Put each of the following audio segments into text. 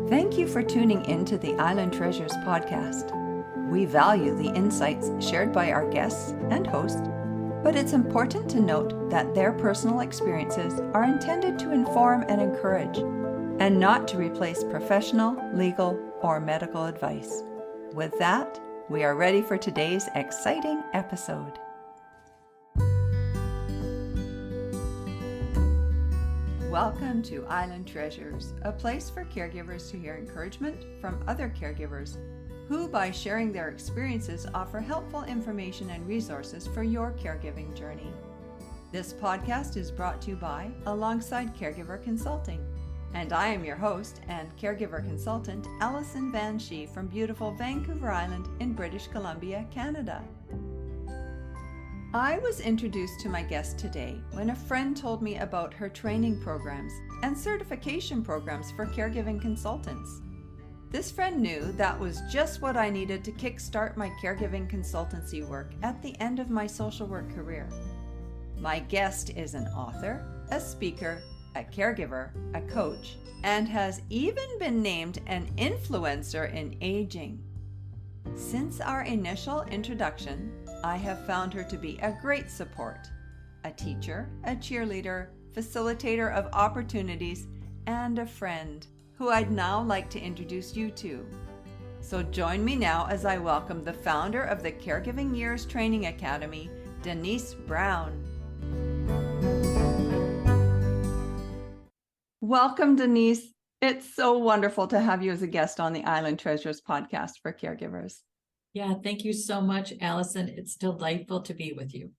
Thank you for tuning into the Island Treasures podcast. We value the insights shared by our guests and hosts, but it's important to note that their personal experiences are intended to inform and encourage, and not to replace professional, legal, or medical advice. With that, we are ready for today's exciting episode. Welcome to Island Treasures, a place for caregivers to hear encouragement from other caregivers who, by sharing their experiences, offer helpful information and resources for your caregiving journey. This podcast is brought to you by Alongside Caregiver Consulting, and I am your host and caregiver consultant, Alison Van Schie from beautiful Vancouver Island in British Columbia, Canada. I was introduced to my guest today when a friend told me about her training programs and certification programs for caregiving consultants. This friend knew that was just what I needed to kickstart my caregiving consultancy work at the end of my social work career. My guest is an author, a speaker, a caregiver, a coach, and has even been named an influencer in aging. Since our initial introduction, I have found her to be a great support, a teacher, a cheerleader, facilitator of opportunities, and a friend who I'd now like to introduce you to. So join me now as I welcome the founder of the Caregiving Years Training Academy, Denise Brown. Welcome, Denise. It's so wonderful to have you as a guest on the Island Treasures podcast for caregivers. Yeah, thank you so much, Allison. It's delightful to be with you.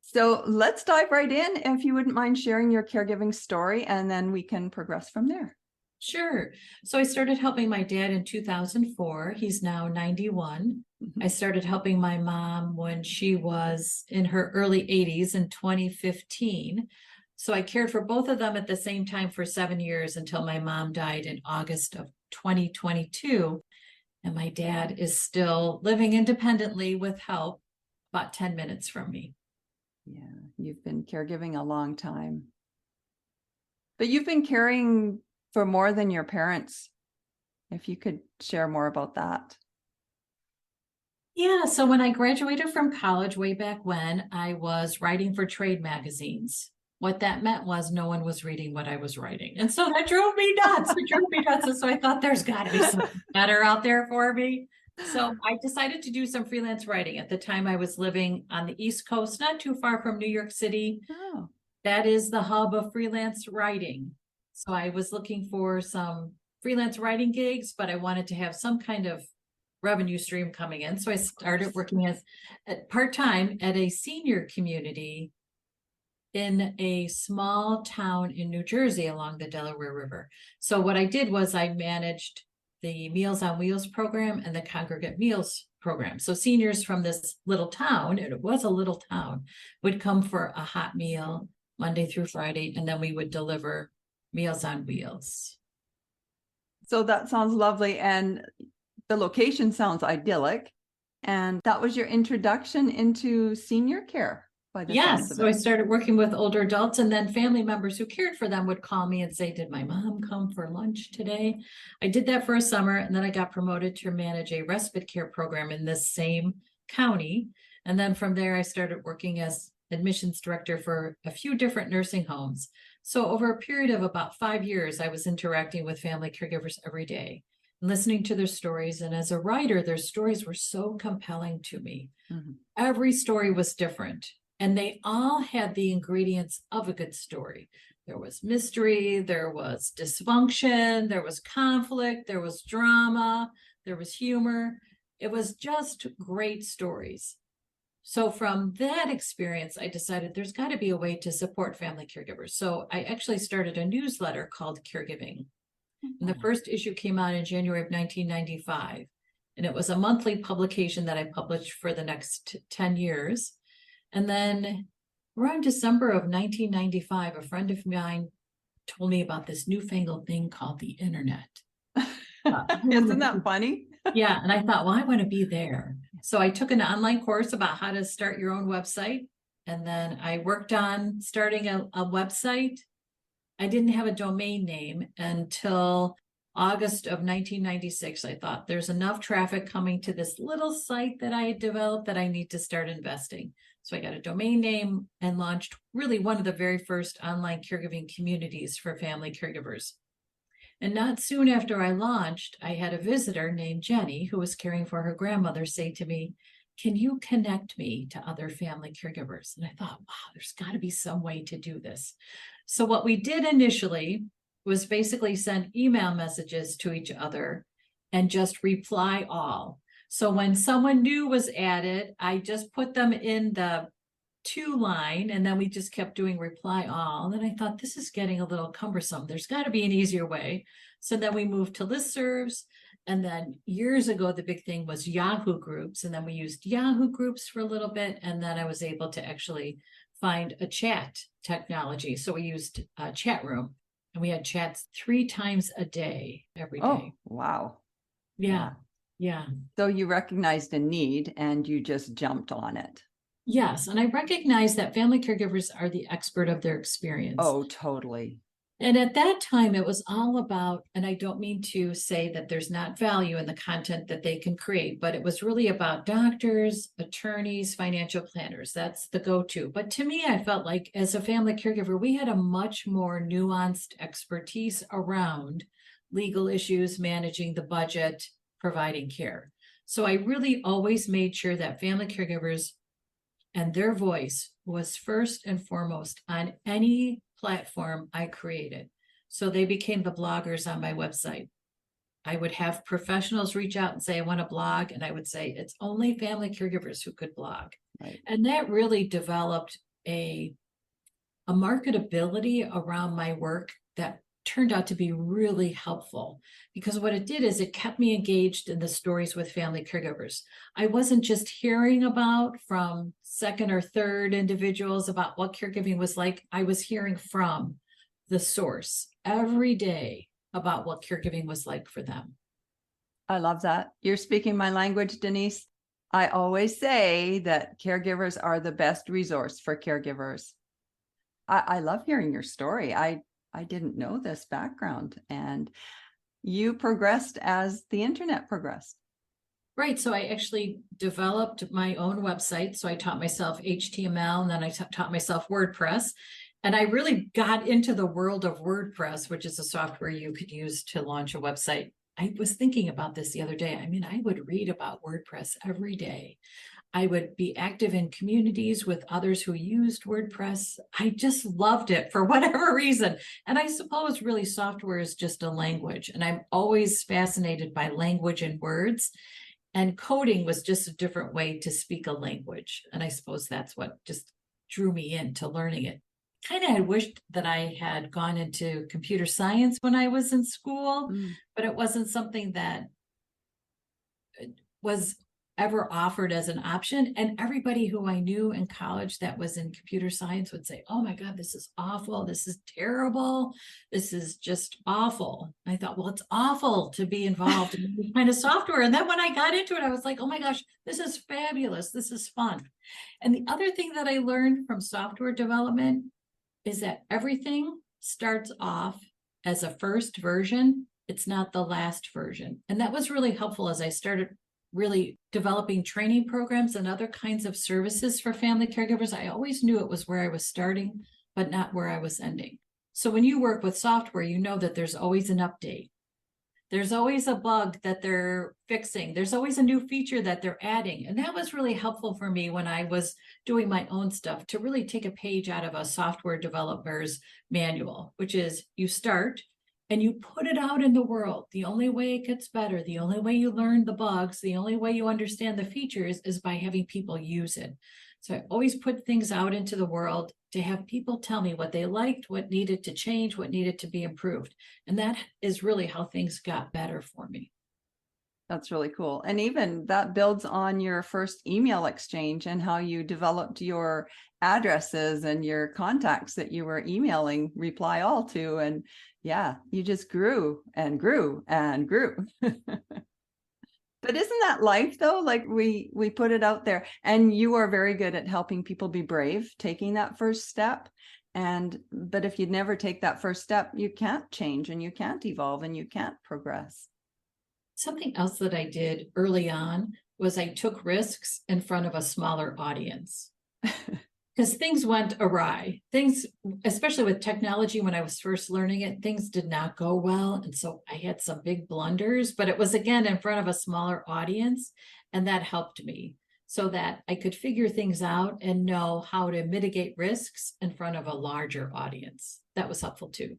So let's dive right in, if you wouldn't mind sharing your caregiving story, and then we can progress from there. Sure. So I started helping my dad in 2004. He's now 91. Mm-hmm. I started helping my mom when she was in her early 80s in 2015. So I cared for both of them at the same time for 7 years until my mom died in August of 2022. And my dad is still living independently with help about 10 minutes from me. Yeah, you've been caregiving a long time. But you've been caring for more than your parents. If you could share more about that. Yeah, so when I graduated from college way back when, I was writing for trade magazines. What that meant was no one was reading what I was writing. And so that drove me nuts. And so I thought there's got to be something better out there for me. So I decided to do some freelance writing. At the time, I was living on the East Coast, not too far from New York City. Oh. That is the hub of freelance writing. So I was looking for some freelance writing gigs, but I wanted to have some kind of revenue stream coming in. So I started working as part-time at a senior community in a small town in New Jersey along the Delaware River. So what I did was I managed the Meals on Wheels program and the Congregate Meals program. So seniors from this little town, and it was a little town, would come for a hot meal Monday through Friday, and then we would deliver Meals on Wheels. So that sounds lovely, and the location sounds idyllic. And that was your introduction into senior care. Yes, so I started working with older adults, and then family members who cared for them would call me and say, did my mom come for lunch today? I did that for a summer, and then I got promoted to manage a respite care program in this same county. And then from there, I started working as admissions director for a few different nursing homes. So over a period of about 5 years, I was interacting with family caregivers every day, listening to their stories. And as a writer, their stories were so compelling to me. Mm-hmm. Every story was different. And they all had the ingredients of a good story. There was mystery, there was dysfunction, there was conflict, there was drama, there was humor. It was just great stories. So from that experience, I decided there's got to be a way to support family caregivers. So I actually started a newsletter called Caregiving. Mm-hmm. And the first issue came out in January of 1995. And it was a monthly publication that I published for the next 10 years. And then around December of 1995, a friend of mine told me about this newfangled thing called the internet. Isn't that funny? Yeah. And I thought, well, I want to be there. So I took an online course about how to start your own website. And then I worked on starting a website. I didn't have a domain name until August of 1996, I thought there's enough traffic coming to this little site that I had developed that I need to start investing. So I got a domain name and launched really one of the very first online caregiving communities for family caregivers. And not soon after I launched, I had a visitor named Jenny who was caring for her grandmother say to me, "Can you connect me to other family caregivers?" And I thought, wow, there's got to be some way to do this. So what we did initially was basically send email messages to each other and just reply all. So when someone new was added, I just put them in the to line, and then we just kept doing reply all. And then I thought, this is getting a little cumbersome. There's got to be an easier way. So then we moved to listservs. And then years ago, the big thing was Yahoo groups. And then we used Yahoo groups for a little bit. And then I was able to actually find a chat technology. So we used a chat room, and we had chats 3 times a day, every day. Oh, wow. Yeah. Yeah. So you recognized a need and you just jumped on it. Yes. And I recognize that family caregivers are the expert of their experience. Oh, totally. And at that time, it was all about, and I don't mean to say that there's not value in the content that they can create, but it was really about doctors, attorneys, financial planners. That's the go-to. But to me, I felt like as a family caregiver, we had a much more nuanced expertise around legal issues, managing the budget, providing care. So I really always made sure that family caregivers and their voice was first and foremost on any platform I created. So they became the bloggers on my website. I would have professionals reach out and say, I want to blog. And I would say, it's only family caregivers who could blog. Right. And that really developed a marketability around my work that turned out to be really helpful, because what it did is it kept me engaged in the stories with family caregivers. I wasn't just hearing about from second or third individuals about what caregiving was like. I was hearing from the source every day about what caregiving was like for them. I love that. You're speaking my language, Denise. I always say that caregivers are the best resource for caregivers. I love hearing your story. I didn't know this background, and you progressed as the internet progressed. Right. So I actually developed my own website. So I taught myself HTML, and then I taught myself WordPress. And I really got into the world of WordPress, which is a software you could use to launch a website. I was thinking about this the other day. I mean, I would read about WordPress every day. I would be active in communities with others who used WordPress. I just loved it for whatever reason. And I suppose really software is just a language. And I'm always fascinated by language and words. And coding was just a different way to speak a language. And I suppose that's what just drew me into learning it. Kind of had wished that I had gone into computer science when I was in school, but it wasn't something that was ever offered as an option. And everybody who I knew in college that was in computer science would say, oh my God, this is awful. This is terrible. This is just awful. I thought, well, it's awful to be involved in this kind of software. And then when I got into it, I was like, oh my gosh, this is fabulous. This is fun. And the other thing that I learned from software development is that everything starts off as a first version. It's not the last version. And that was really helpful as I started really developing training programs and other kinds of services for family caregivers. I always knew it was where I was starting, but not where I was ending. So when you work with software, you know that there's always an update. There's always a bug that they're fixing. There's always a new feature that they're adding. And that was really helpful for me when I was doing my own stuff, to really take a page out of a software developer's manual, which is you start and you put it out in the world. The only way it gets better, the only way you learn the bugs, the only way you understand the features is by having people use it. So I always put things out into the world to have people tell me what they liked, what needed to change, what needed to be improved. And that is really how things got better for me. That's really cool. And even that builds on your first email exchange and how you developed your addresses and your contacts that you were emailing reply all to. And yeah, you just grew and grew and grew. But isn't that life though? Like we put it out there, and you are very good at helping people be brave, taking that first step. But if you never take that first step, you can't change and you can't evolve and you can't progress. Something else that I did early on was I took risks in front of a smaller audience. Because things went awry. Things, especially with technology, when I was first learning it, things did not go well. And so I had some big blunders, but it was again in front of a smaller audience. And that helped me so that I could figure things out and know how to mitigate risks in front of a larger audience. That was helpful too.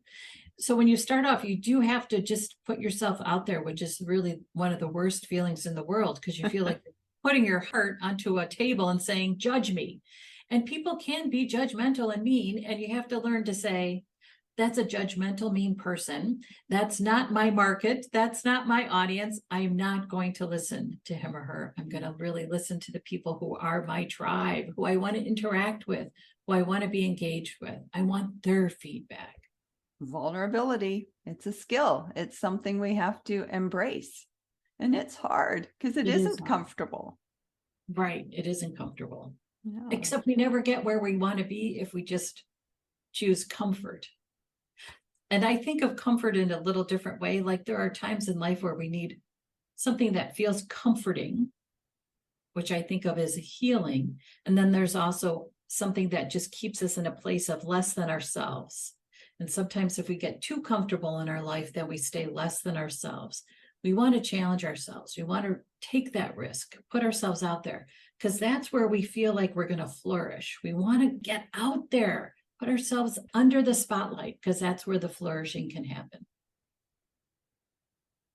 So when you start off, you do have to just put yourself out there, which is really one of the worst feelings in the world, because you feel like putting your heart onto a table and saying, judge me. And people can be judgmental and mean, and you have to learn to say, that's a judgmental, mean person. That's not my market. That's not my audience. I'm not going to listen to him or her. I'm going to really listen to the people who are my tribe, who I want to interact with, who I want to be engaged with. I want their feedback. Vulnerability, it's a skill. It's something we have to embrace. And it's hard because it isn't comfortable. Right. It isn't comfortable. Yeah. Except we never get where we want to be if we just choose comfort. And I think of comfort in a little different way. Like there are times in life where we need something that feels comforting, which I think of as healing. And then there's also something that just keeps us in a place of less than ourselves. And sometimes if we get too comfortable in our life, then we stay less than ourselves. We want to challenge ourselves. We want to take that risk, put ourselves out there, because that's where we feel like we're going to flourish. We want to get out there, put ourselves under the spotlight, because that's where the flourishing can happen.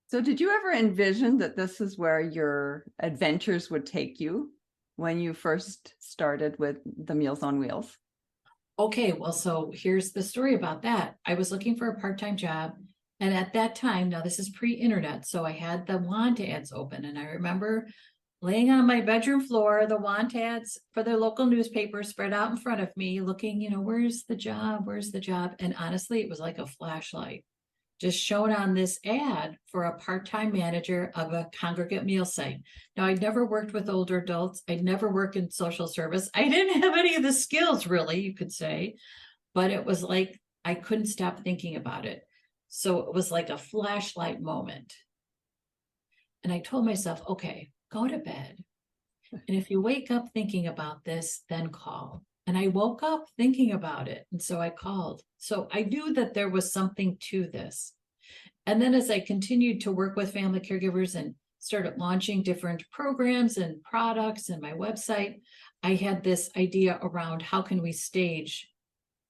So did you ever envision that this is where your adventures would take you when you first started with the Meals on Wheels? Okay, well, so here's the story about that. I was looking for a part-time job. And at that time, now this is pre-internet, so I had the want ads open. And I remember laying on my bedroom floor, the want ads for the local newspaper spread out in front of me, looking, where's the job? Where's the job? And honestly, it was like a flashlight just shown on this ad for a part-time manager of a congregate meal site. Now, I'd never worked with older adults. I'd never worked in social service. I didn't have any of the skills, really, you could say, but it was like I couldn't stop thinking about it. So it was like a flashlight moment. And I told myself, okay, go to bed. And if you wake up thinking about this, then call. And I woke up thinking about it. And so I called. So I knew that there was something to this. And then as I continued to work with family caregivers and started launching different programs and products and my website, I had this idea around how can we stage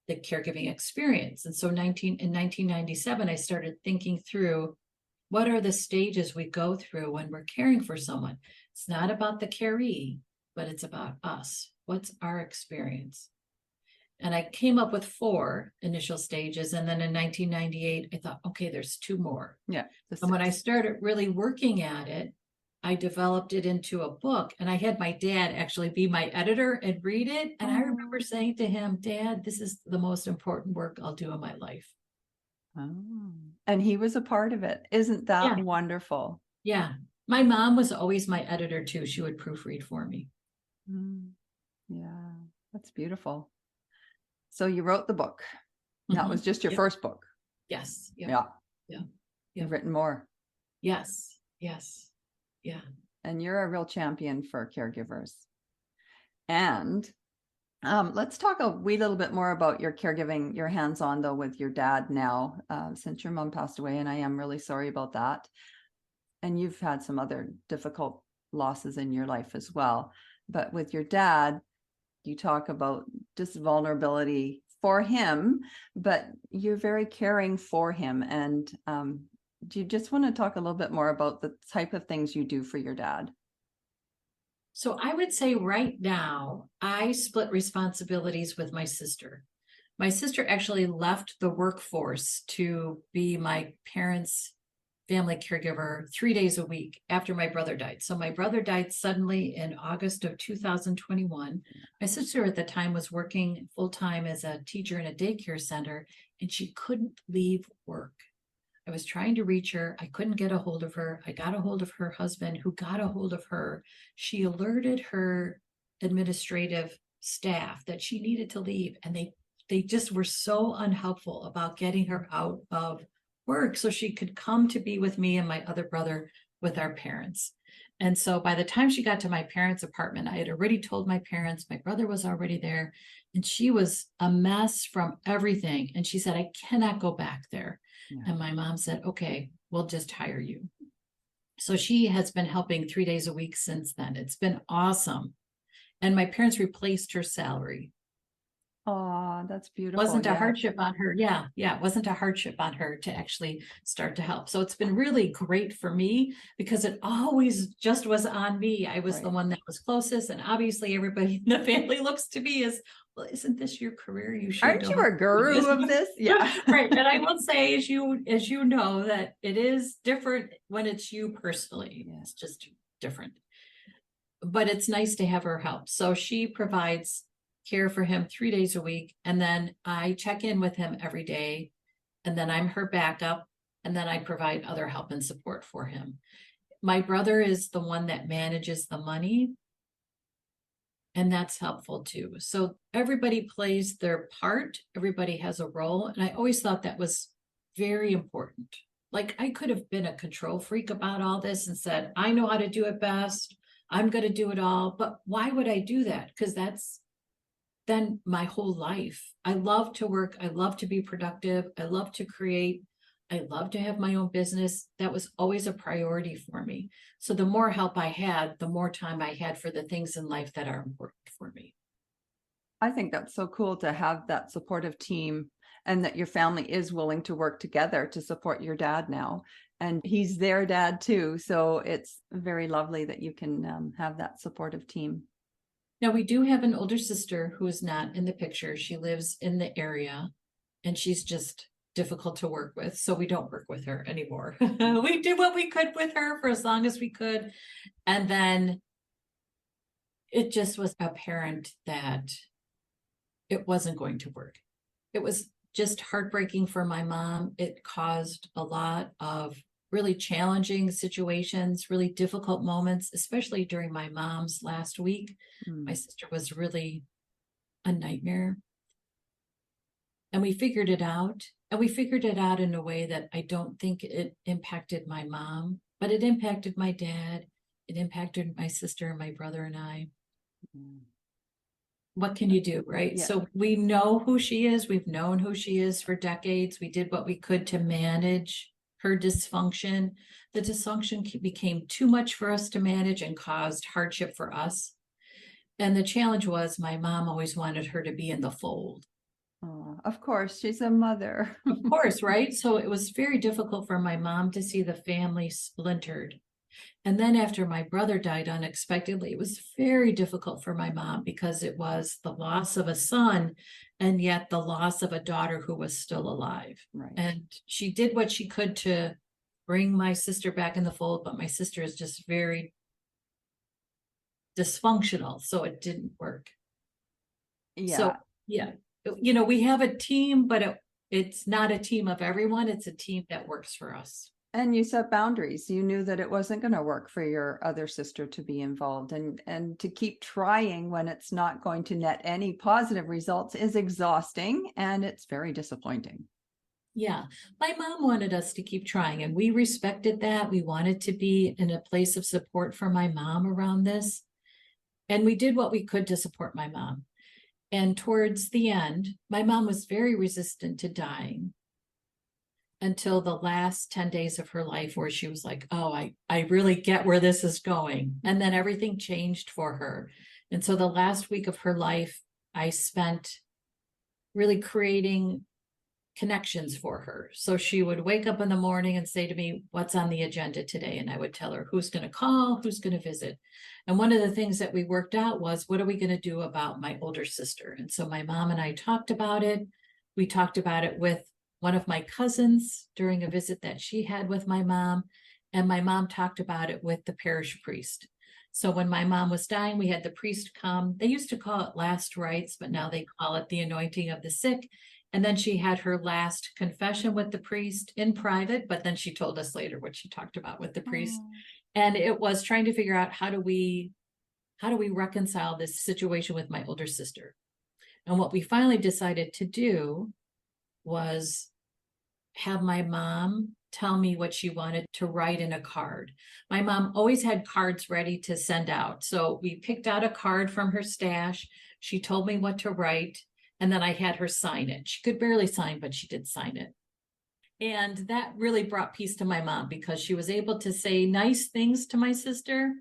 the caregiving experience. And so in 1997, I started thinking through what are the stages we go through when we're caring for someone. It's not about the caree, but it's about us. What's our experience? And I came up with 4 initial stages. And then in 1998, I thought, okay, there's 2 more. Yeah. And when I started really working at it, I developed it into a book. And I had my dad actually be my editor and read it. And I remember saying to him, Dad, this is the most important work I'll do in my life. Oh. And he was a part of it. Isn't that wonderful? Yeah. My mom was always my editor too. She would proofread for me. Yeah, that's beautiful. So you wrote the book. That was just your first book. Yes. Yeah. You've written more. Yes. Yeah. And you're a real champion for caregivers. And let's talk a wee little bit more about your caregiving, your hands-on though with your dad now, since your mom passed away, and I am really sorry about that. And you've had some other difficult losses in your life as well. But with your dad, you talk about just vulnerability for him, but you're very caring for him. And do you just want to talk a little bit more about the type of things you do for your dad? So I would say right now, I split responsibilities with my sister. My sister actually left the workforce to be my parents' family caregiver 3 days a week after my brother died. So my brother died suddenly in August of 2021. My sister at the time was working full-time as a teacher in a daycare center, and she couldn't leave work. I was trying to reach her. I couldn't get a hold of her. I got a hold of her husband, who got a hold of her. She alerted her administrative staff that she needed to leave, and they they just were so unhelpful about getting her out of work so she could come to be with me and my other brother with our parents. And so by the time she got to my parents' apartment, I had already told my parents, my brother was already there, and she was a mess from everything. And she said, I cannot go back there. Yeah. And my mom said, okay, we'll just hire you. So she has been helping 3 days a week since then. It's been awesome. And my parents replaced her salary. Oh, that's beautiful. Wasn't a hardship on her. Yeah. It wasn't a hardship on her to actually start to help. So it's been really great for me because it always just was on me. I was the one that was closest. And obviously everybody in the family looks to me as, well, isn't this your career? You should. Aren't you a guru of this? Yeah. Right. And I will say, as you know, that it is different when it's you personally. Yeah. It's just different. But it's nice to have her help. So she provides care for him 3 days a week. And then I check in with him every day. And then I'm her backup. And then I provide other help and support for him. My brother is the one that manages the money. And that's helpful too. So everybody plays their part. Everybody has a role. And I always thought that was very important. Like I could have been a control freak about all this and said, I know how to do it best. I'm going to do it all. But why would I do that? Because that's then my whole life. I love to work. I love to be productive. I love to create. I love to have my own business. That was always a priority for me. So the more help I had, the more time I had for the things in life that are important for me. I think that's so cool to have that supportive team and that your family is willing to work together to support your dad now. And he's their dad too. So it's very lovely that you can have that supportive team. Now, we do have an older sister who is not in the picture. She lives in the area and she's just difficult to work with. So we don't work with her anymore. We did what we could with her for as long as we could. And then it just was apparent that it wasn't going to work. It was just heartbreaking for my mom. It caused a lot of really challenging situations, really difficult moments, especially during my mom's last week. My sister was really a nightmare. And we figured it out. And we figured it out in a way that I don't think it impacted my mom, but it impacted my dad. It impacted my sister, my brother, and I. What can you do, right? Yeah. So we know who she is. We've known who she is for decades. We did what we could to manage her dysfunction. The dysfunction became too much for us to manage and caused hardship for us. And the challenge was my mom always wanted her to be in the fold. Oh, of course, she's a mother. Of course, right? So it was very difficult for my mom to see the family splintered. And then after my brother died unexpectedly, it was very difficult for my mom because it was the loss of a son and yet the loss of a daughter who was still alive. Right. And she did what she could to bring my sister back in the fold, but my sister is just very dysfunctional, so it didn't work. Yeah. So, yeah, you know, we have a team, but it's not a team of everyone. It's a team that works for us. And you set boundaries. You knew that it wasn't going to work for your other sister to be involved, and to keep trying when it's not going to net any positive results is exhausting and it's very disappointing. Yeah, my mom wanted us to keep trying and we respected that. We wanted to be in a place of support for my mom around this. And we did what we could to support my mom. And towards the end, my mom was very resistant to dying until the last 10 days of her life where she was like, oh, I really get where this is going. And then everything changed for her. And so the last week of her life, I spent really creating connections for her. So she would wake up in the morning and say to me, what's on the agenda today? And I would tell her who's going to call, who's going to visit. And one of the things that we worked out was, what are we going to do about my older sister? And so my mom and I talked about it. We talked about it with one of my cousins during a visit that she had with my mom. And my mom talked about it with the parish priest. So when my mom was dying, we had the priest come. They used to call it last rites, but now they call it the anointing of the sick. And then she had her last confession with the priest in private, but then she told us later what she talked about with the priest. And it was trying to figure out how do we reconcile this situation with my older sister. And what we finally decided to do was have my mom tell me what she wanted to write in a card. My mom always had cards ready to send out. So we picked out a card from her stash. She told me what to write, and then I had her sign it. She could barely sign, but she did sign it. And that really brought peace to my mom because she was able to say nice things to my sister.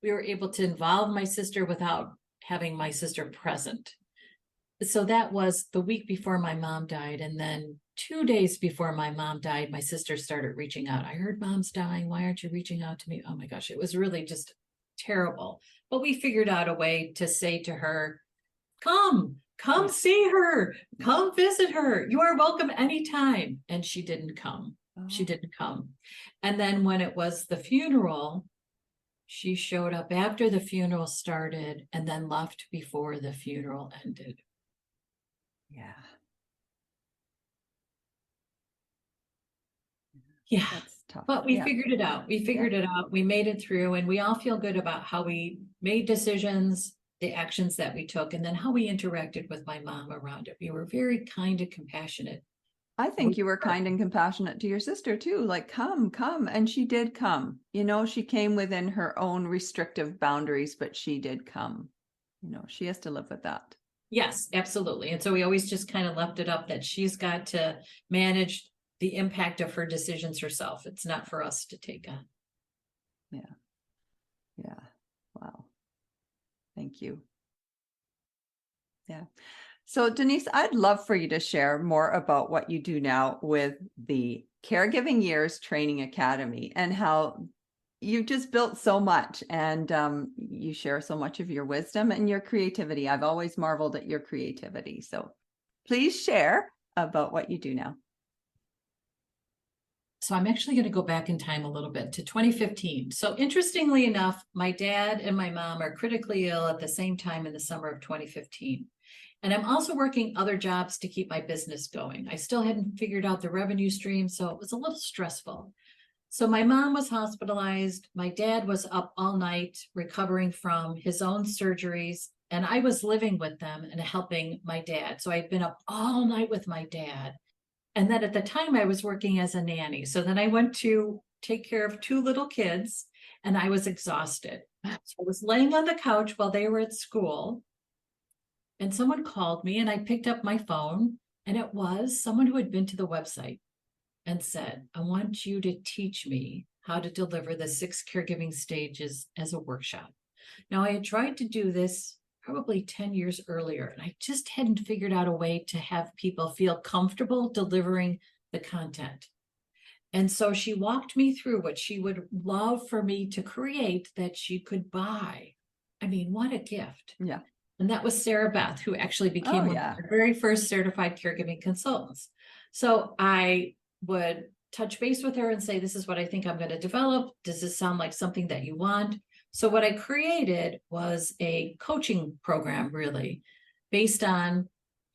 We were able to involve my sister without having my sister present. So that was the week before my mom died. And then 2 days before my mom died, my sister started reaching out. I heard mom's dying. Why aren't you reaching out to me? Oh my gosh, it was really just terrible. But we figured out a way to say to her, come see her, come visit her. You are welcome anytime. And she didn't come. She didn't come. And then when it was the funeral, she showed up after the funeral started and then left before the funeral ended. Yeah. Yeah. That's tough. But we figured it out. We figured it out. We made it through, and we all feel good about how we made decisions, the actions that we took, and then how we interacted with my mom around it. We were very kind and compassionate. I think you were kind and compassionate to your sister too. Like, come. And she did come. You know, she came within her own restrictive boundaries, but she did come. You know, she has to live with that. Yes, absolutely. And so we always just kind of left it up that she's got to manage the impact of her decisions herself. It's not for us to take on. Yeah. Wow. Thank you. Yeah. So Denise, I'd love for you to share more about what you do now with the Caregiving Years Training Academy and how you've just built so much, and you share so much of your wisdom and your creativity. I've always marveled at your creativity. So please share about what you do now. So I'm actually going to go back in time a little bit to 2015. So interestingly enough, my dad and my mom are critically ill at the same time in the summer of 2015. And I'm also working other jobs to keep my business going. I still hadn't figured out the revenue stream, so it was a little stressful. So my mom was hospitalized. My dad was up all night recovering from his own surgeries, and I was living with them and helping my dad. So I'd been up all night with my dad. And then at the time I was working as a nanny. So then I went to take care of 2 little kids, and I was exhausted. So I was laying on the couch while they were at school, and someone called me, and I picked up my phone, and it was someone who had been to the website and said, I want you to teach me how to deliver the 6 caregiving stages as a workshop. Now, I had tried to do this probably 10 years earlier, and I just hadn't figured out a way to have people feel comfortable delivering the content. And so she walked me through what she would love for me to create that she could buy. I mean, what a gift. Yeah. And that was Sarah Beth, who actually became one of our very first certified caregiving consultants. So I would touch base with her and say, this is what I think I'm going to develop. Does this sound like something that you want? So what I created was a coaching program, really, based on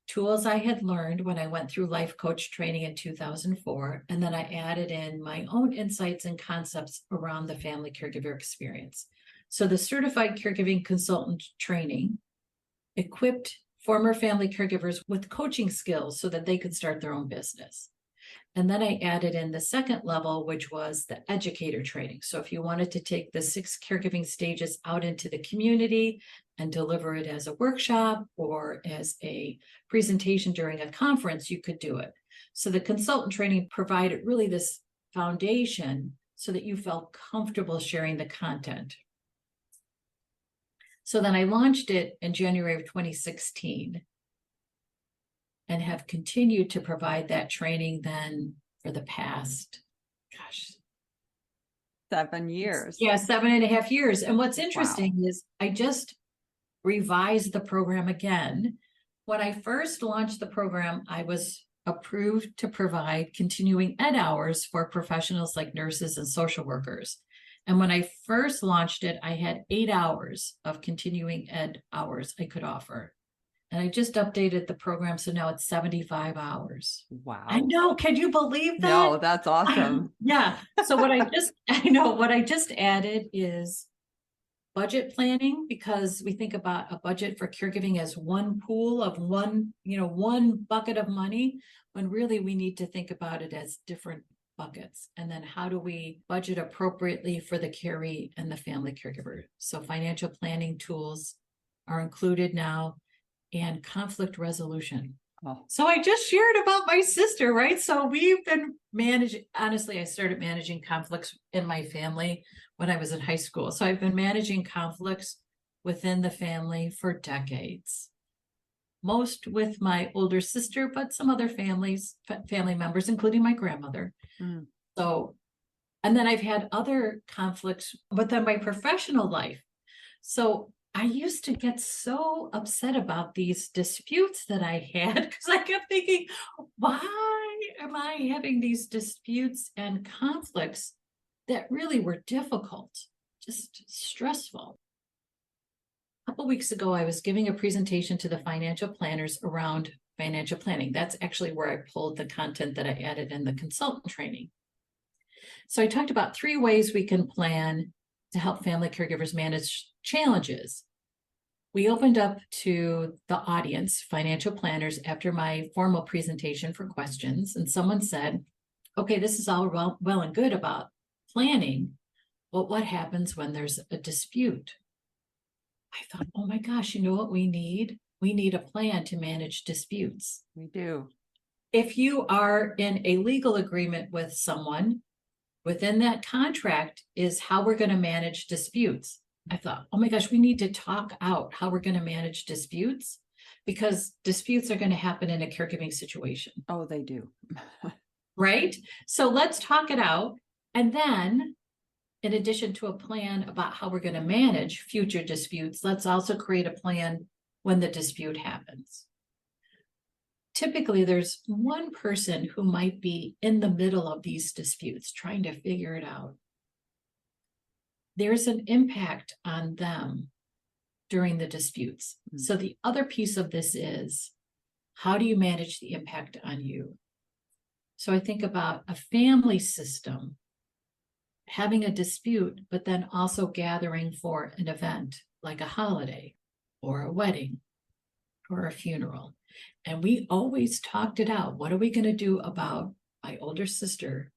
tools I had learned when I went through life coach training in 2004. And then I added in my own insights and concepts around the family caregiver experience. So the certified caregiving consultant training equipped former family caregivers with coaching skills so that they could start their own business. And then I added in the second level, which was the educator training. So if you wanted to take the 6 caregiving stages out into the community and deliver it as a workshop or as a presentation during a conference, you could do it. So the consultant training provided really this foundation so that you felt comfortable sharing the content. So then I launched it in January of 2016 and have continued to provide that training then for the past, 7 years. Yeah, 7.5 years. And what's interesting is I just revised the program again. When I first launched the program, I was approved to provide continuing ed hours for professionals like nurses and social workers. And when I first launched it, I had 8 hours of continuing ed hours I could offer. And I just updated the program, so now it's 75 hours. Wow. I know. Can you believe that? No, that's awesome. Yeah. So what I just added is budget planning, because we think about a budget for caregiving as one pool of one bucket of money, when really we need to think about it as different buckets. And then how do we budget appropriately for the caree and the family caregiver? So financial planning tools are included now, and conflict resolution. Oh. So I just shared about my sister, right? So we've been managing, honestly, I started managing conflicts in my family when I was in high school. So I've been managing conflicts within the family for decades. Most with my older sister, but some other family members, including my grandmother. Mm. So, and then I've had other conflicts within my professional life. So I used to get so upset about these disputes that I had, because I kept thinking, why am I having these disputes and conflicts that really were difficult, just stressful? A couple weeks ago, I was giving a presentation to the financial planners around financial planning. That's actually where I pulled the content that I added in the consultant training. So I talked about 3 ways we can plan to help family caregivers manage challenges. We opened up to the audience, financial planners, after my formal presentation for questions, and someone said, okay, this is all well and good about planning, but what happens when there's a dispute? I thought, oh my gosh, you know what we need? We need a plan to manage disputes. We do. If you are in a legal agreement with someone, within that contract is how we're going to manage disputes. I thought, oh my gosh, we need to talk out how we're going to manage disputes, because disputes are going to happen in a caregiving situation. Oh, they do. Right? So let's talk it out. And then, in addition to a plan about how we're going to manage future disputes, let's also create a plan when the dispute happens. Typically, there's one person who might be in the middle of these disputes, trying to figure it out. There's an impact on them during the disputes. Mm-hmm. So the other piece of this is, how do you manage the impact on you? So I think about a family system having a dispute, but then also gathering for an event like a holiday or a wedding or a funeral. And we always talked it out. What are we going to do about my older sister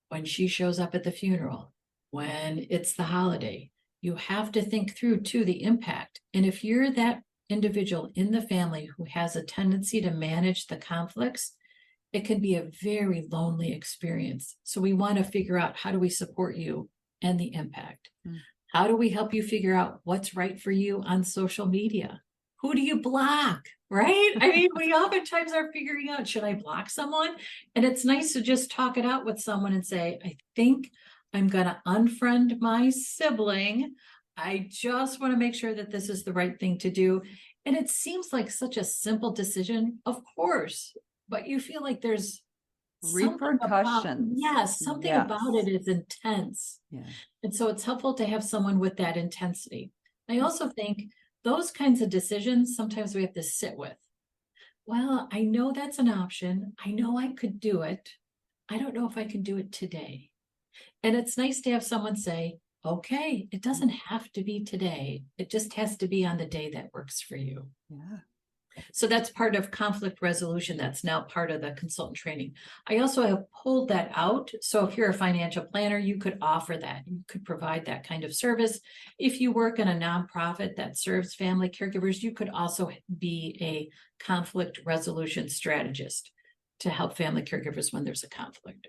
when she shows up at the funeral, when it's the holiday? You have to think through too the impact. And if you're that individual in the family who has a tendency to manage the conflicts, it can be a very lonely experience. So we want to figure out, how do we support you and the impact? How do we help you figure out what's right for you on social media? Who do you block, right? I mean, we oftentimes are figuring out, should I block someone? And it's nice to just talk it out with someone and say, I think I'm going to unfriend my sibling. I just want to make sure that this is the right thing to do. And it seems like such a simple decision, of course, but you feel like there's repercussions. Something about it is intense. Yeah. And so it's helpful to have someone with that intensity. I also think those kinds of decisions, sometimes we have to sit with. Well, I know that's an option. I know I could do it. I don't know if I can do it today. And it's nice to have someone say, okay, it doesn't have to be today. It just has to be on the day that works for you. Yeah. So that's part of conflict resolution. That's now part of the consultant training. I also have pulled that out. So if you're a financial planner, you could offer that. You could provide that kind of service. If you work in a nonprofit that serves family caregivers, you could also be a conflict resolution strategist to help family caregivers when there's a conflict.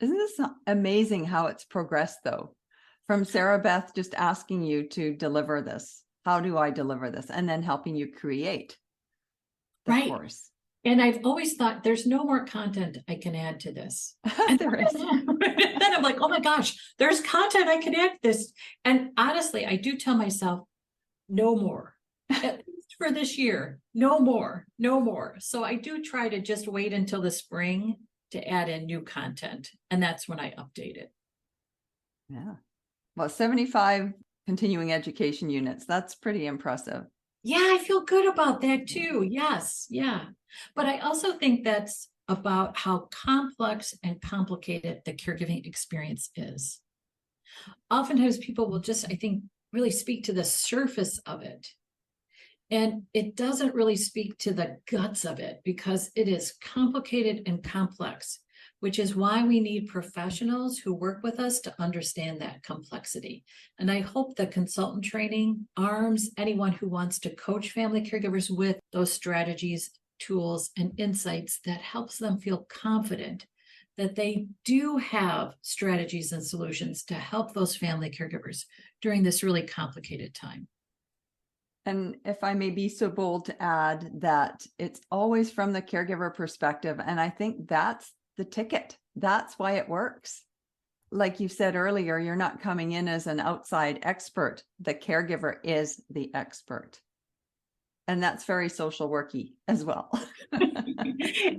Isn't this amazing how it's progressed, though? From Sarah Beth just asking you to deliver this. How do I deliver this? And then helping you create the course. And I've always thought there's no more content I can add to this. There is. Then I'm like, oh my gosh, there's content I can add to this. And honestly, I do tell myself, no more. At least for this year, no more. So I do try to just wait until the spring to add in new content. And that's when I update it. Yeah. Well, 75 continuing education units. That's pretty impressive. Yeah, I feel good about that too. Yes. Yeah. But I also think that's about how complex and complicated the caregiving experience is. Oftentimes people will just, I think, really speak to the surface of it. And it doesn't really speak to the guts of it because it is complicated and complex, which is why we need professionals who work with us to understand that complexity. And I hope the consultant training arms anyone who wants to coach family caregivers with those strategies, tools, and insights that helps them feel confident that they do have strategies and solutions to help those family caregivers during this really complicated time. And if I may be so bold to add that it's always from the caregiver perspective. And I think that's the ticket. That's why it works. Like you said earlier, you're not coming in as an outside expert. The caregiver is the expert. And that's very social worky as well.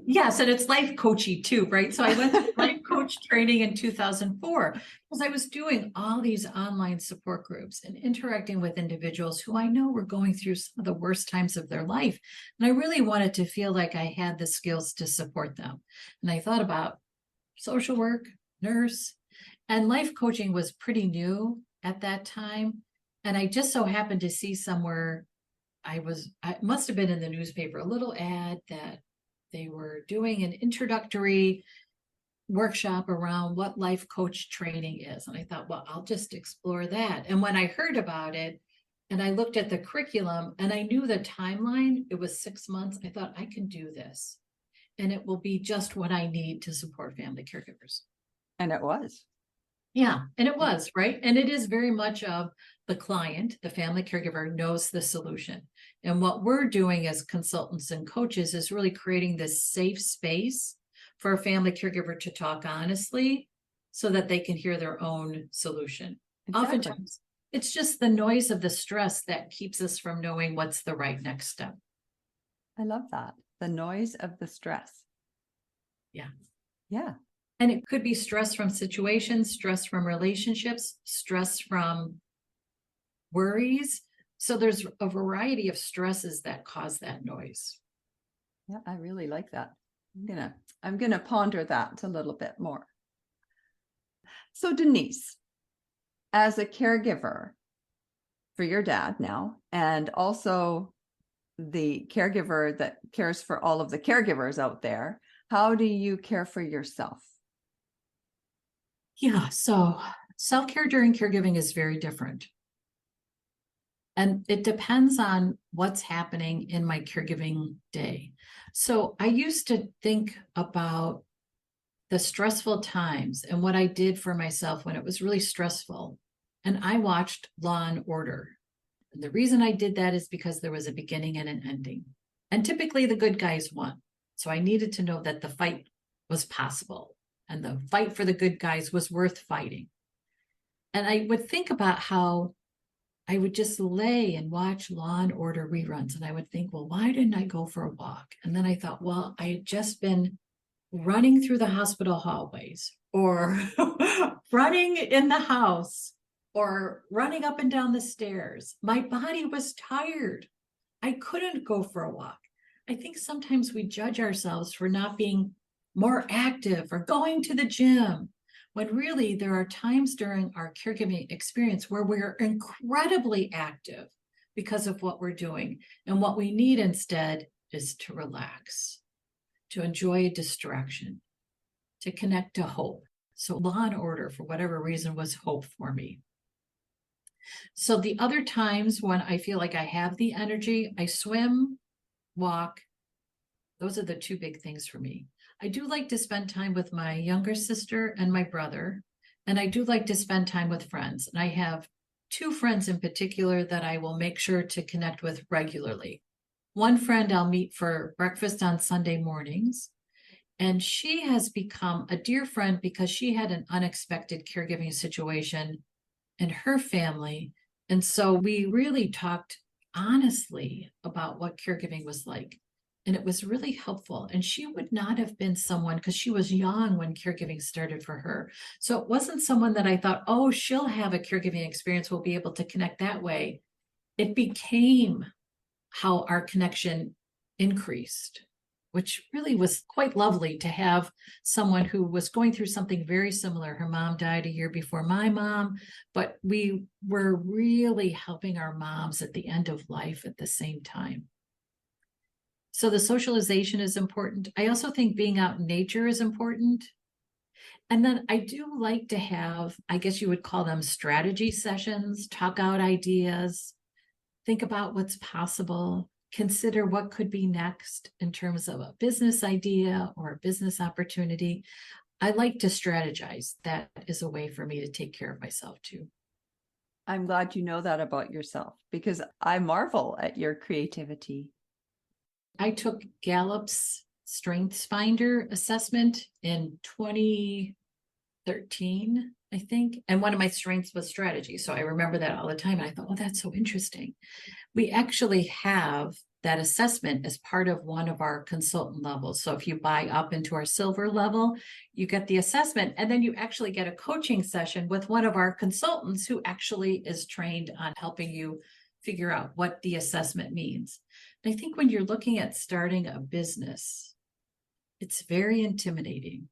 Yes, and it's life coachy too, right? So I went to life coach training in 2004 because I was doing all these online support groups and interacting with individuals who I know were going through some of the worst times of their life. And I really wanted to feel like I had the skills to support them. And I thought about social work, nurse, and life coaching was pretty new at that time. And I just so happened to see somewhere I must have been in the newspaper, a little ad that they were doing an introductory workshop around what life coach training is. And I thought, well, I'll just explore that. And when I heard about it and I looked at the curriculum and I knew the timeline, it was 6 months. I thought I can do this and it will be just what I need to support family caregivers. And it was. Yeah, and it was, right? And it is very much of the client, the family caregiver knows the solution. And what we're doing as consultants and coaches is really creating this safe space for a family caregiver to talk honestly so that they can hear their own solution. Exactly. Oftentimes, it's just the noise of the stress that keeps us from knowing what's the right next step. I love that. The noise of the stress. Yeah. Yeah. And it could be stress from situations, stress from relationships, stress from worries. So there's a variety of stresses that cause that noise. Yeah, I really like that. I'm gonna ponder that a little bit more. So Denise, as a caregiver for your dad now, and also the caregiver that cares for all of the caregivers out there, how do you care for yourself? Yeah, so self-care during caregiving is very different. And it depends on what's happening in my caregiving day. So I used to think about the stressful times and what I did for myself when it was really stressful. And I watched Law and Order. And the reason I did that is because there was a beginning and an ending. And typically the good guys won. So I needed to know that the fight was possible. And the fight for the good guys was worth fighting. And I would think about how I would just lay and watch Law and Order reruns. And I would think, well, why didn't I go for a walk? And then I thought, well, I had just been running through the hospital hallways or running in the house or running up and down the stairs. My body was tired. I couldn't go for a walk. I think sometimes we judge ourselves for not being more active or going to the gym, when really there are times during our caregiving experience where we're incredibly active because of what we're doing. And what we need instead is to relax, to enjoy a distraction, to connect to hope. So Law and Order, for whatever reason, was hope for me. So the other times when I feel like I have the energy, I swim, walk. Those are the two big things for me. I do like to spend time with my younger sister and my brother, and I do like to spend time with friends. And I have two friends in particular that I will make sure to connect with regularly. One friend I'll meet for breakfast on Sunday mornings, and she has become a dear friend because she had an unexpected caregiving situation in her family. And so we really talked honestly about what caregiving was like. And it was really helpful. And she would not have been someone, because she was young when caregiving started for her. So it wasn't someone that I thought, oh, she'll have a caregiving experience, we'll be able to connect that way. It became how our connection increased which really was quite lovely to have someone who was going through something very similar. Her mom died a year before my mom, but we were really helping our moms at the end of life at the same time. So the socialization is important. I also think being out in nature is important. And then I do like to have, I guess you would call them strategy sessions, talk out ideas, think about what's possible, consider what could be next in terms of a business idea or a business opportunity. I like to strategize. That is a way for me to take care of myself too. I'm glad you know that about yourself, because I marvel at your creativity. I took Gallup's Strengths Finder assessment in 2013, I think. And one of my strengths was strategy. So I remember that all the time. And I thought, oh, that's so interesting. We actually have that assessment as part of one of our consultant levels. So if you buy up into our silver level, you get the assessment, and then you actually get a coaching session with one of our consultants who actually is trained on helping you figure out what the assessment means. And I think when you're looking at starting a business, it's very intimidating.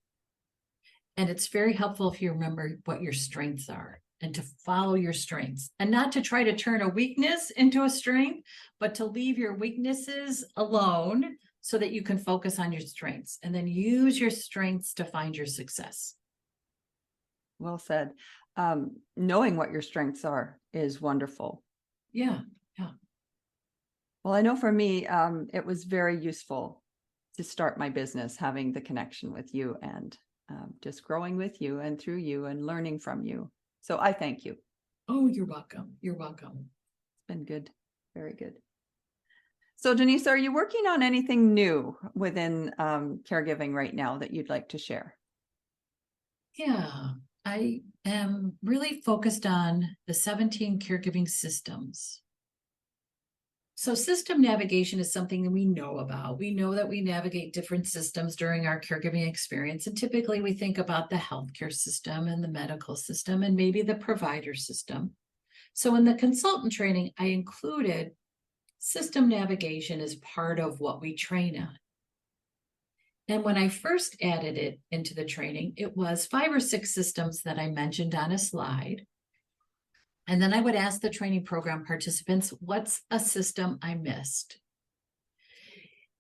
And it's very helpful if you remember what your strengths are and to follow your strengths, and not to try to turn a weakness into a strength, but to leave your weaknesses alone so that you can focus on your strengths and then use your strengths to find your success. Well said. Knowing what your strengths are is wonderful. Yeah. Well, I know for me, it was very useful to start my business, having the connection with you and just growing with you and through you and learning from you. So I thank you. Oh, you're welcome. You're welcome. It's been good. Very good. So Denise, are you working on anything new within caregiving right now that you'd like to share? Yeah, I am really focused on the 17 caregiving systems. So system navigation is something that we know about. We know that we navigate different systems during our caregiving experience. And typically we think about the healthcare system and the medical system and maybe the provider system. So in the consultant training, I included system navigation as part of what we train on. And when I first added it into the training, it was 5 or 6 systems that I mentioned on a slide. And then I would ask the training program participants, what's a system I missed?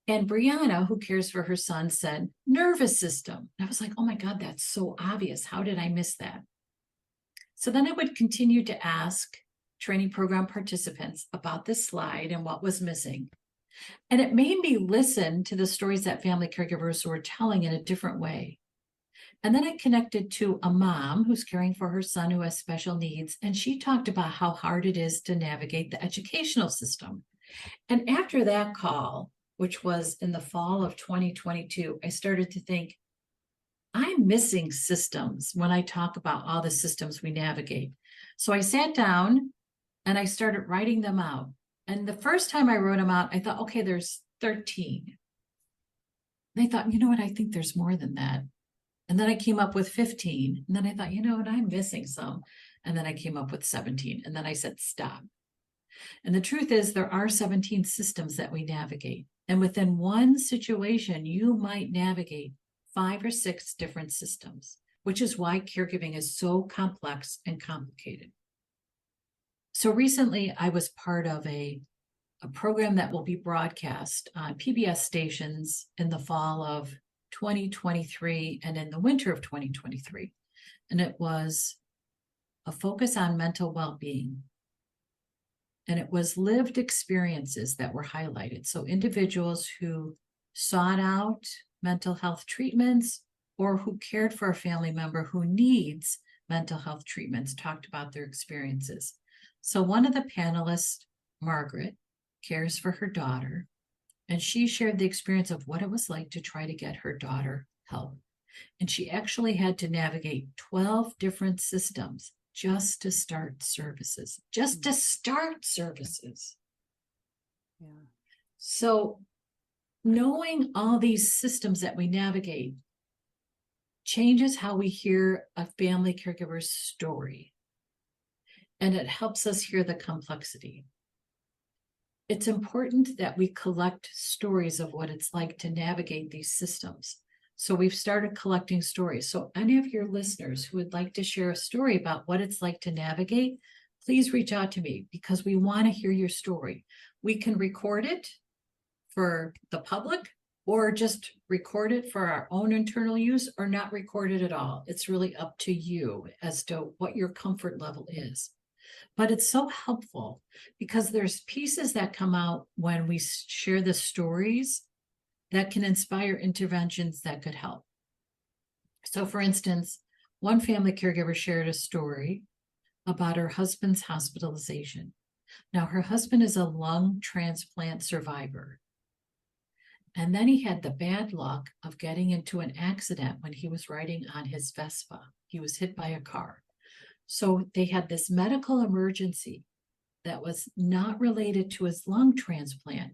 And Brianna, who cares for her son, said, nervous system. And I was like, oh my God, that's so obvious. How did I miss that? So then I would continue to ask training program participants about this slide and what was missing. And it made me listen to the stories that family caregivers were telling in a different way. And then I connected to a mom who's caring for her son who has special needs. And she talked about how hard it is to navigate the educational system. And after that call, which was in the fall of 2022, I started to think, I'm missing systems when I talk about all the systems we navigate. So I sat down and I started writing them out. And the first time I wrote them out, I thought, okay, there's 13. And I thought, you know what? I think there's more than that. And then I came up with 15. And then I thought, you know what, I'm missing some. And then I came up with 17. And then I said, stop. And the truth is, there are 17 systems that we navigate. And within one situation, you might navigate 5 or 6 different systems, which is why caregiving is so complex and complicated. So recently, I was part of a program that will be broadcast on PBS stations in the fall of 2023 and in the winter of 2023. And it was a focus on mental well-being. And it was lived experiences that were highlighted. So individuals who sought out mental health treatments or who cared for a family member who needs mental health treatments talked about their experiences. So one of the panelists, Margaret, cares for her daughter. And she shared the experience of what it was like to try to get her daughter help. And she actually had to navigate 12 different systems just to start services, Yeah. So knowing all these systems that we navigate changes how we hear a family caregiver's story. And it helps us hear the complexity. it's important that we collect stories of what it's like to navigate these systems. So we've started collecting stories. So any of your listeners who would like to share a story about what it's like to navigate, please reach out to me because we want to hear your story. We can record it for the public or just record it for our own internal use or not record it at all. It's really up to you as to what your comfort level is. But it's so helpful because there's pieces that come out when we share the stories that can inspire interventions that could help. So for instance, one family caregiver shared a story about her husband's hospitalization. Now, her husband is a lung transplant survivor. And then he had the bad luck of getting into an accident when he was riding on his Vespa. He was hit by a car. So they had this medical emergency that was not related to his lung transplant,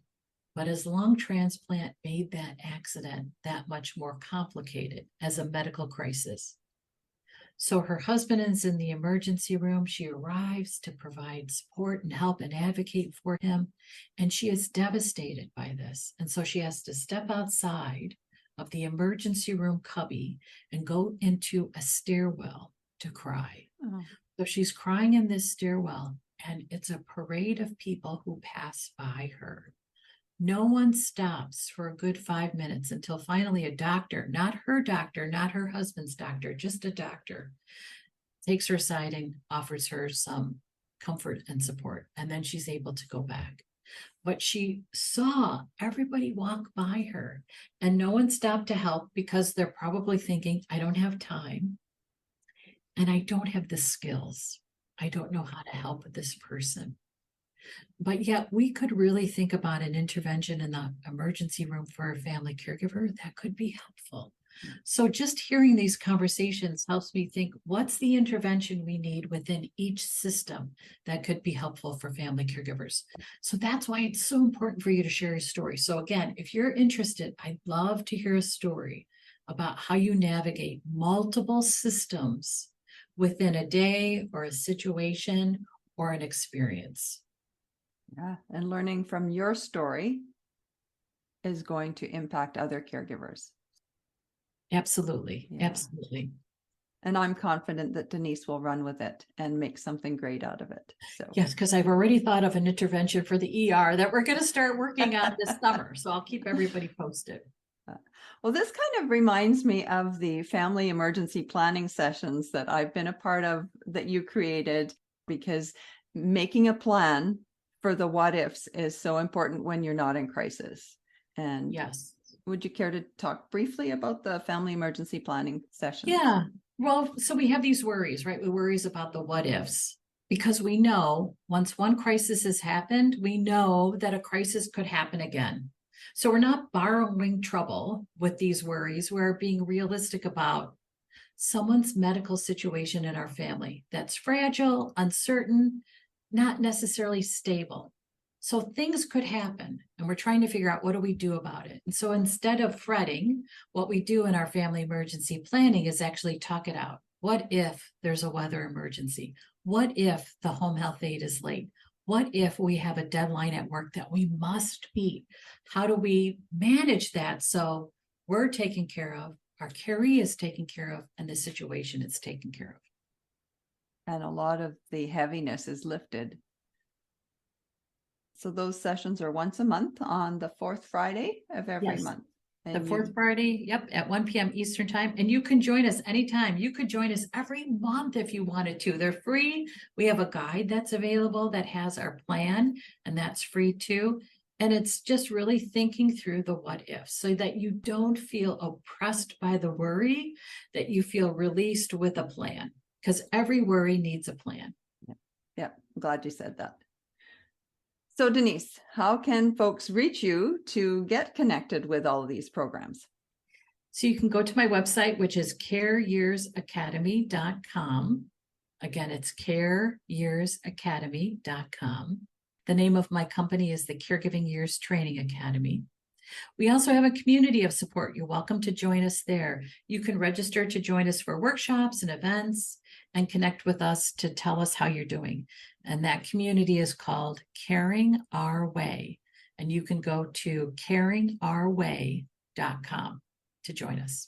but his lung transplant made that accident that much more complicated as a medical crisis. So her husband is in the emergency room. She arrives to provide support and help and advocate for him. And she is devastated by this. And so she has to step outside of the emergency room cubby and go into a stairwell to cry. Oh. So she's crying in this stairwell, and it's a parade of people who pass by her. No one stops for a good 5 minutes until finally a doctor, not her husband's doctor, just a doctor, takes her aside and offers her some comfort and support. And then she's able to go back. But she saw everybody walk by her and no one stopped to help because they're probably thinking, I don't have time and I don't have the skills. I don't know how to help this person. But yet we could really think about an intervention in the emergency room for a family caregiver that could be helpful. So just hearing these conversations helps me think, what's the intervention we need within each system that could be helpful for family caregivers? So that's why it's so important for you to share a story. So again, if you're interested, I'd love to hear a story about how you navigate multiple systems within a day or a situation or an experience. Yeah, and learning from your story is going to impact other caregivers. Absolutely. Yeah. Absolutely. And I'm confident that Denise will run with it and make something great out of it. So yes, because I've already thought of an intervention for the ER that we're going to start working on this summer. So I'll keep everybody posted. Well, this kind of reminds me of the family emergency planning sessions that I've been a part of that you created, because making a plan for the what ifs is so important when you're not in crisis. And yes. Would you care to talk briefly about the family emergency planning session? Yeah. Well, so we have these worries, right? We worries about the what ifs because we know once one crisis has happened, we know that a crisis could happen again. So we're not borrowing trouble with these worries. We're being realistic about someone's medical situation in our family that's fragile, uncertain, not necessarily stable. So things could happen and we're trying to figure out what do we do about it. And so instead of fretting, what we do in our family emergency planning is actually talk it out. What if there's a weather emergency? What if the home health aide is late? What if we have a deadline at work that we must meet? How do we manage that so we're taken care of, our caree is taken care of, and the situation is taken care of? And a lot of the heaviness is lifted. So those sessions are once a month on the fourth Friday of every month. And the fourth Friday, yep, at 1 p.m. Eastern time. And you can join us anytime. You could join us every month if you wanted to. They're free. We have a guide that's available that has our plan, and that's free too. And it's just really thinking through the what ifs so that you don't feel oppressed by the worry, that you feel released with a plan, because every worry needs a plan. Yeah, I'm glad you said that. So Denise, how can folks reach you to get connected with all of these programs? So you can go to my website, which is careyearsacademy.com. Again, it's careyearsacademy.com. The name of my company is the Caregiving Years Training Academy. We also have a community of support. You're welcome to join us there. You can register to join us for workshops and events. and connect with us to tell us how you're doing. And that community is called Caring Our Way. And you can go to caringourway.com to join us.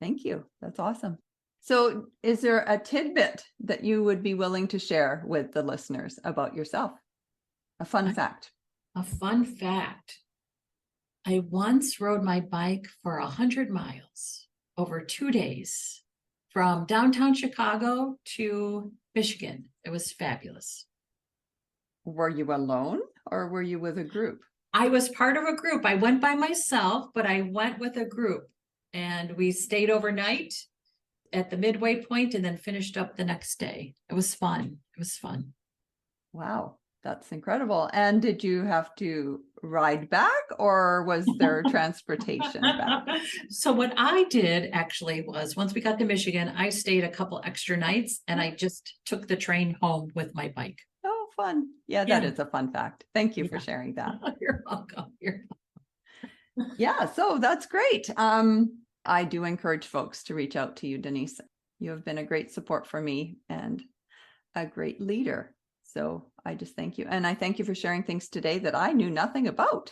Thank you. That's awesome. So is there a tidbit that you would be willing to share with the listeners about yourself? A fun fact. A fun fact. I once rode my bike for 100 miles over 2 days from downtown Chicago to Michigan. It was fabulous. Were you alone or were you with a group? I was part of a group. I went by myself, but I went with a group, and we stayed overnight at the midway point and then finished up the next day. It was fun. It was fun. Wow, that's incredible. And did you have to ride back, or was there transportation back? So what I did actually was, once we got to Michigan, I stayed a couple extra nights and I just took the train home with my bike. Oh, fun. Yeah, that is a fun fact. Thank you for sharing that. You're welcome. Yeah, so that's great. I do encourage folks to reach out to you, Denise. You have been a great support for me and a great leader. So I just thank you. And I thank you for sharing things today that I knew nothing about.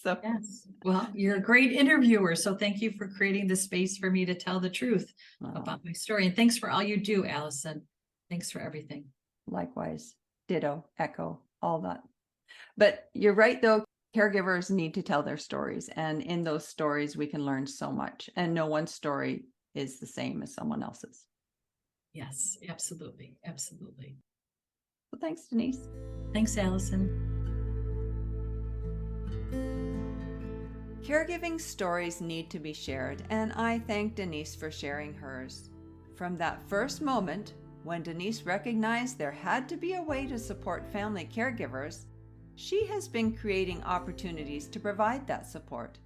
So yes, well, you're a great interviewer. So thank you for creating the space for me to tell the truth about my story. And thanks for all you do, Allison. Thanks for everything. Likewise. Ditto, echo, all that. But you're right, though. Caregivers need to tell their stories, and in those stories we can learn so much, and no one's story is the same as someone else's. Yes, absolutely. Absolutely. Well, thanks, Denise. Thanks, Allison. Caregiving stories need to be shared, and I thank Denise for sharing hers. From that first moment when Denise recognized there had to be a way to support family caregivers, she has been creating opportunities to provide that support,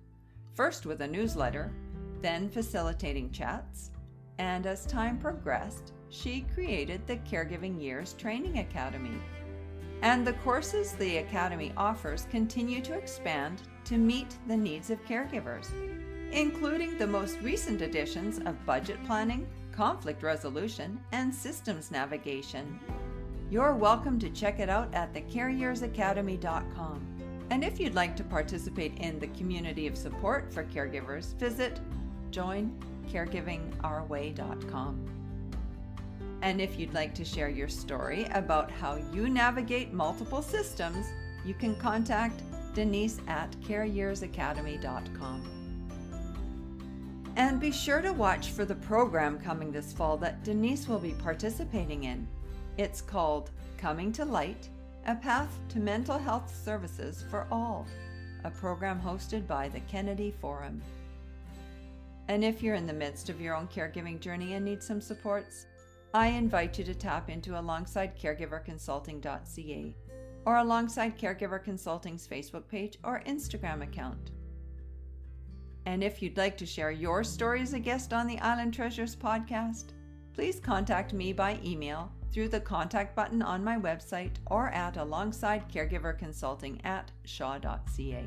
first with a newsletter, then facilitating chats, and as time progressed, she created the Caregiving Years Training Academy. And the courses the Academy offers continue to expand to meet the needs of caregivers, including the most recent additions of budget planning, conflict resolution, and systems navigation. You're welcome to check it out at thecareyearsacademy.com. And if you'd like to participate in the community of support for caregivers, visit joincaregivingourway.com. And if you'd like to share your story about how you navigate multiple systems, you can contact Denise at careyearsacademy.com. And be sure to watch for the program coming this fall that Denise will be participating in. It's called Coming to Light, A Path to Mental Health Services for All, a program hosted by the Kennedy Forum. And if you're in the midst of your own caregiving journey and need some supports, I invite you to tap into Alongside CaregiverConsulting.ca or Alongside Caregiver Consulting's Facebook page or Instagram account. And if you'd like to share your story as a guest on the Island Treasures podcast, please contact me by email through the contact button on my website or at Alongside Caregiver Consulting at shaw.ca.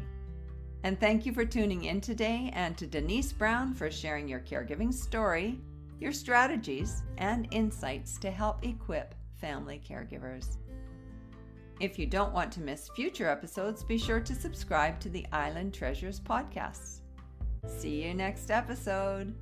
And thank you for tuning in today, and to Denise Brown for sharing your caregiving story, your strategies, and insights to help equip family caregivers. If you don't want to miss future episodes, be sure to subscribe to the Island Treasures podcasts. See you next episode.